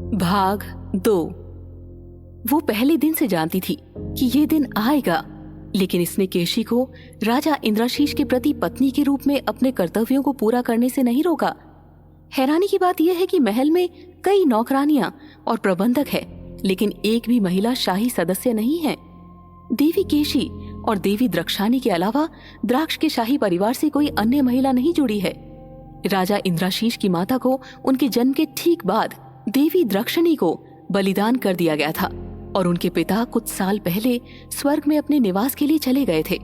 भाग 2। वो पहले दिन से जानती थी कि ये दिन आएगा, लेकिन इसने केशी को राजा इंद्राशीष के प्रति पत्नी के रूप में अपने कर्तव्यों को पूरा करने से नहीं रोका। हैरानी की बात यह है कि महल में कई नौकरानियां और प्रबंधक है, लेकिन एक भी महिला शाही सदस्य नहीं है। देवी केशी और देवी द्रक्षानी के अलावा द्राक्ष के शाही परिवार से कोई अन्य महिला नहीं जुड़ी है। राजा इंद्राशीष की माता को उनके जन्म के ठीक बाद देवी द्रक्षणी को बलिदान कर दिया गया था और उनके पिता कुछ साल पहले स्वर्ग में अपने निवास के लिए चले गए थे।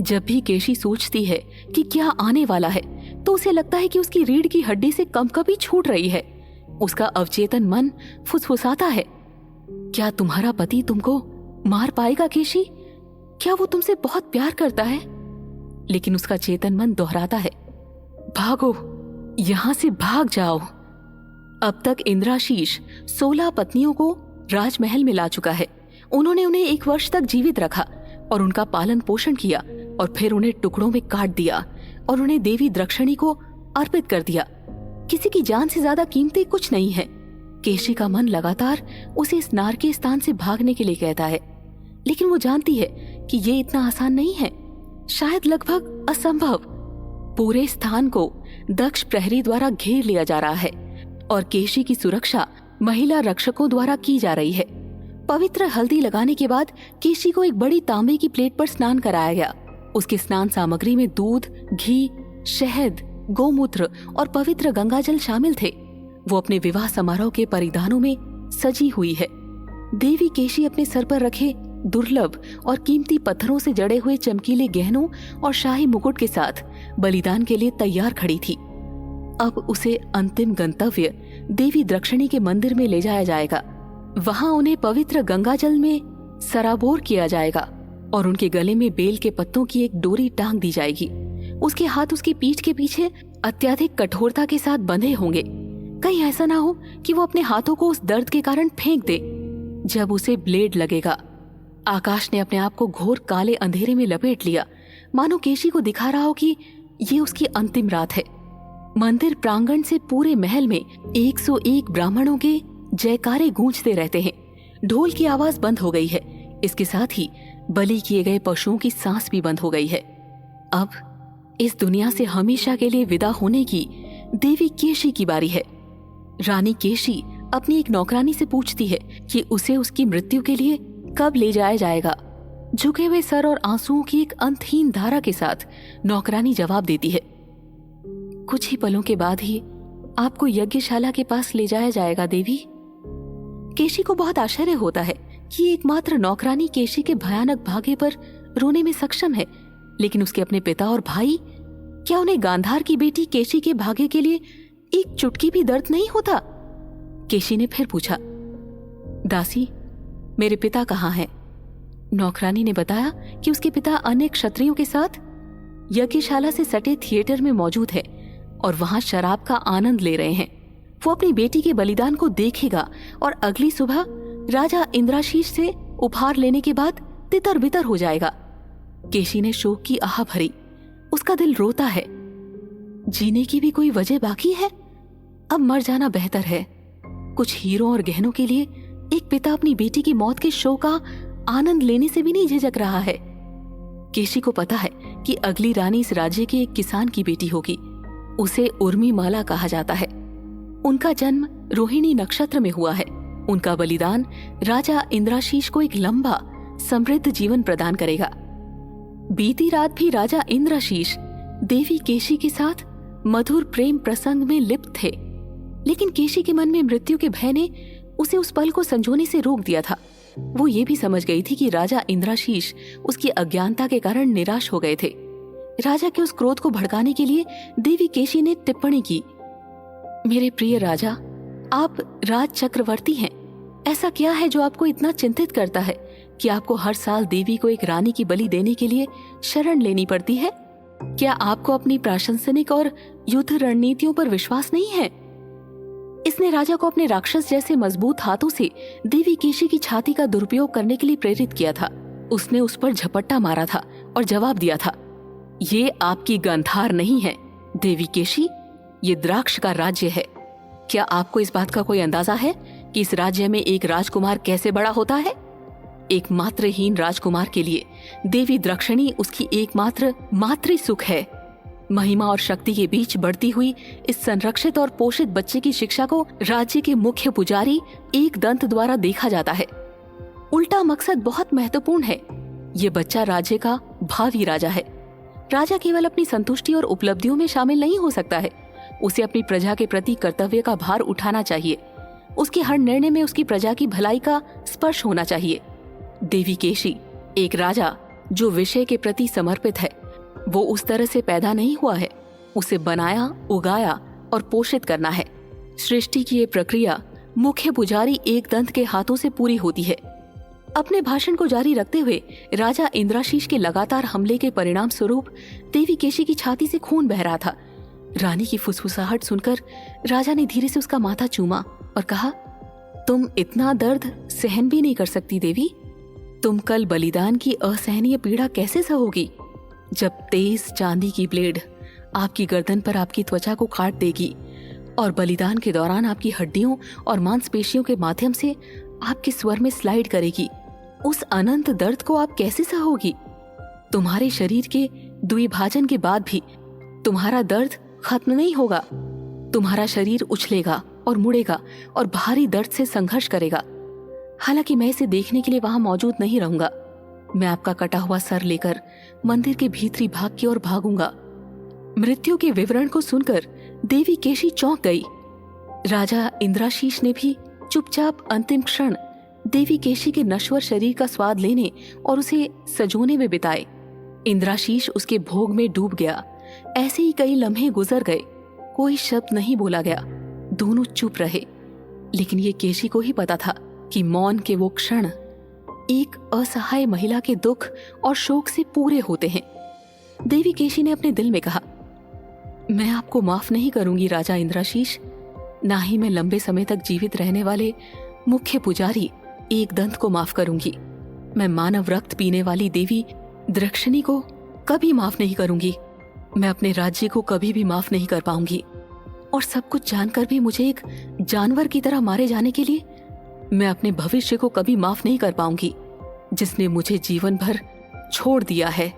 जब भी केशी सोचती है कि क्या आने वाला है, तो उसे लगता है कि उसकी रीढ़ की हड्डी से कंपकपी छूट रही है। उसका अवचेतन मन फुसफुसाता है, क्या तुम्हारा पति तुमको मार पाएगा केशी? क्या वो तुमसे बहुत प्यार करता है? लेकिन उसका चेतन मन दोहराता है, भागो, यहां से भाग जाओ। अब तक इंद्राशीष 16 पत्नियों को राजमहल में ला चुका है। उन्होंने उन्हें 1 वर्ष तक जीवित रखा और उनका पालन पोषण किया और फिर उन्हें टुकड़ों में काट दिया और उन्हें देवी द्रक्षणी को अर्पित कर दिया। किसी की जान से ज्यादा कीमती कुछ नहीं है। केशी का मन लगातार उसे इस नारकीय स्थान से भागने के लिए कहता है, लेकिन वो जानती है कि ये इतना आसान नहीं है, शायद लगभग असंभव। पूरे स्थान को दक्ष प्रहरी द्वारा घेर लिया जा रहा है और केशी की सुरक्षा महिला रक्षकों द्वारा की जा रही है। पवित्र हल्दी लगाने के बाद केशी को एक बड़ी तांबे की प्लेट पर स्नान कराया गया। उसके स्नान सामग्री में दूध, घी, शहद, गोमूत्र और पवित्र गंगाजल शामिल थे। वो अपने विवाह समारोह के परिधानों में सजी हुई है। देवी केशी अपने सर पर रखे दुर्लभ और कीमती पत्थरों से जड़े हुए चमकीले गहनों और शाही मुकुट के साथ बलिदान के लिए तैयार खड़ी थी। अब उसे अंतिम गंतव्य देवी द्रक्षणी के मंदिर में ले जाया जाएगा। वहां उन्हें पवित्र गंगाजल में सराबोर किया जाएगा और उनके गले में बेल के पत्तों की एक डोरी टांग दी जाएगी। उसके हाथ उसकी पीठ के पीछे अत्यधिक कठोरता के साथ बंधे होंगे। कहीं ऐसा ना हो कि वो अपने हाथों को उस दर्द के कारण फेंक दे जब उसे ब्लेड लगेगा। आकाश ने अपने आप को घोर काले अंधेरे में लपेट लिया, मानो केशी को दिखा रहा हो कि ये उसकी अंतिम रात है। मंदिर प्रांगण से पूरे महल में 101 ब्राह्मणों के जयकारे गूंजते रहते हैं। ढोल की आवाज बंद हो गई है। इसके साथ ही बलि किए गए पशुओं की सांस भी बंद हो गई है। अब इस दुनिया से हमेशा के लिए विदा होने की देवी केशी की बारी है। रानी केशी अपनी एक नौकरानी से पूछती है कि उसे उसकी मृत्यु के लिए कब ले जाया जाएगा। झुके हुए सर और आंसुओं की एक अंतहीन धारा के साथ नौकरानी जवाब देती है, कुछ ही पलों के बाद ही आपको यज्ञशाला के पास ले जाया जाएगा देवी। केशी को बहुत आश्चर्य होता है कि एकमात्र नौकरानी केशी के भयानक भाग्य पर रोने में सक्षम है, लेकिन उसके अपने पिता और भाई, क्या उन्हें गांधार की बेटी केशी के भाग्य के लिए एक चुटकी भी दर्द नहीं होता? केशी ने फिर पूछा, दासी, मेरे पिता कहाँ हैं? नौकरानी ने बताया कि उसके पिता अन्य क्षत्रियों के साथ यज्ञशाला से सटे थिएटर में मौजूद है और वहां शराब का आनंद ले रहे हैं। वो अपनी बेटी के बलिदान को देखेगा और अगली सुबह राजा इंद्राशीष से उपहार लेने के बाद तितर बितर हो जाएगा। केशी ने शोक की आह भरी। उसका दिल रोता है। जीने की भी कोई वजह बाकी है? अब मर जाना बेहतर है। कुछ हीरों और गहनों के लिए एक पिता अपनी बेटी की मौत के शोक का आनंद लेने से भी नहीं झिझक रहा है। केशी को पता है कि अगली रानी इस राज्य के एक किसान की बेटी होगी। उसे उर्मिमाला कहा जाता है। उनका जन्म रोहिणी नक्षत्र में हुआ है। उनका बलिदान राजा इंद्राशीष को एक लंबा समृद्ध जीवन प्रदान करेगा। बीती रात भी राजा इंद्राशीष देवी केशी के साथ मधुर प्रेम प्रसंग में लिप्त थे, लेकिन केशी के मन में मृत्यु के भय ने उसे उस पल को संजोने से रोक दिया था। वो ये भी समझ गई थी कि राजा इंद्राशीष उसकी अज्ञानता के कारण निराश हो गए थे। राजा के उस क्रोध को भड़काने के लिए देवी केशी ने टिप्पणी की, मेरे प्रिय राजा, आप राज चक्रवर्ती हैं। ऐसा क्या है जो आपको इतना चिंतित करता है कि आपको हर साल देवी को एक रानी की बलि देने के लिए शरण लेनी पड़ती है? क्या आपको अपनी प्रशासनिक और युद्ध रणनीतियों पर विश्वास नहीं है? इसने राजा को अपने राक्षस जैसे मजबूत हाथों से देवी केशी की छाती का दुरुपयोग करने के लिए प्रेरित किया था। उसने उस पर झपट्टा मारा था और जवाब दिया था, ये आपकी गांधार नहीं है देवी केशी, ये द्राक्ष का राज्य है। क्या आपको इस बात का कोई अंदाजा है कि इस राज्य में एक राजकुमार कैसे बड़ा होता है। एक मातृहीन राजकुमार के लिए देवी द्रक्षिणी उसकी एकमात्र मातृ सुख है। महिमा और शक्ति के बीच बढ़ती हुई इस संरक्षित और पोषित बच्चे की शिक्षा को राज्य के मुख्य पुजारी एक दंत द्वारा देखा जाता है। उल्टा मकसद बहुत महत्वपूर्ण है। ये बच्चा राज्य का भावी राजा है। राजा केवल अपनी संतुष्टि और उपलब्धियों में शामिल नहीं हो सकता है, उसे अपनी प्रजा के प्रति कर्तव्य का भार उठाना चाहिए। उसके हर निर्णय में उसकी प्रजा की भलाई का स्पर्श होना चाहिए। देवी केशी एक राजा जो विषय के प्रति समर्पित है। वो उस तरह से पैदा नहीं हुआ है, उसे बनाया, उगाया और पोषित करना है। सृष्टि की ये प्रक्रिया मुख्य पुजारी एक दंत के हाथों से पूरी होती है। अपने भाषण को जारी रखते हुए राजा इंद्राशीष के लगातार हमले के परिणाम स्वरूप देवी केशी की छाती से खून बह रहा था। रानी की फुसफुसाहट सुनकर राजा ने धीरे से उसका माथा चूमा और कहा, तुम इतना दर्द सहन भी नहीं कर सकती देवी? तुम कल बलिदान की असहनीय पीड़ा कैसे सहोगी, जब तेज चांदी की ब्लेड आपकी गर्दन पर आपकी त्वचा को काट देगी और बलिदान के दौरान आपकी हड्डियों और मांसपेशियों के माध्यम से आपके स्वर में स्लाइड करेगी। उस अनंत दर्द को आप कैसे सहोगी? तुम्हारे शरीर के द्विभाजन के बाद भी तुम्हारा दर्द खत्म नहीं होगा। तुम्हारा शरीर उछलेगा और मुड़ेगा और भारी दर्द से संघर्ष करेगा। हालांकि मैं इसे देखने के लिए वहां मौजूद नहीं रहूंगा। मैं आपका कटा हुआ सर लेकर मंदिर के भीतरी भाग की ओर भागूंगा। मृत्यु के विवरण को सुनकर देवी केशी चौंक गई। राजा इंद्राशीष ने भी चुपचाप अंतिम क्षण देवी केशी के नश्वर शरीर का स्वाद लेने और उसे सजोने में बिताए। इंद्राशीष उसके भोग में डूब गया। ऐसे ही कई लम्हे गुजर गए। कोई शब्द नहीं बोला गया। दोनों चुप रहे। लेकिन ये केशी को ही पता था कि मौन के वो क्षण एक असहाय महिला के दुख और शोक से पूरे होते हैं। देवी केशी ने अपने दिल में कहा, मैं आपको माफ नहीं करूंगी राजा इंद्राशीष, ना ही मैं लंबे समय तक जीवित रहने वाले मुख्य पुजारी एक दंत को माफ करूंगी। मैं मानव रक्त पीने वाली देवी द्रक्षिणी को कभी माफ नहीं करूंगी। मैं अपने राज्य को कभी भी माफ नहीं कर पाऊंगी। और सब कुछ जानकर भी मुझे एक जानवर की तरह मारे जाने के लिए मैं अपने भविष्य को कभी माफ नहीं कर पाऊंगी, जिसने मुझे जीवन भर छोड़ दिया है।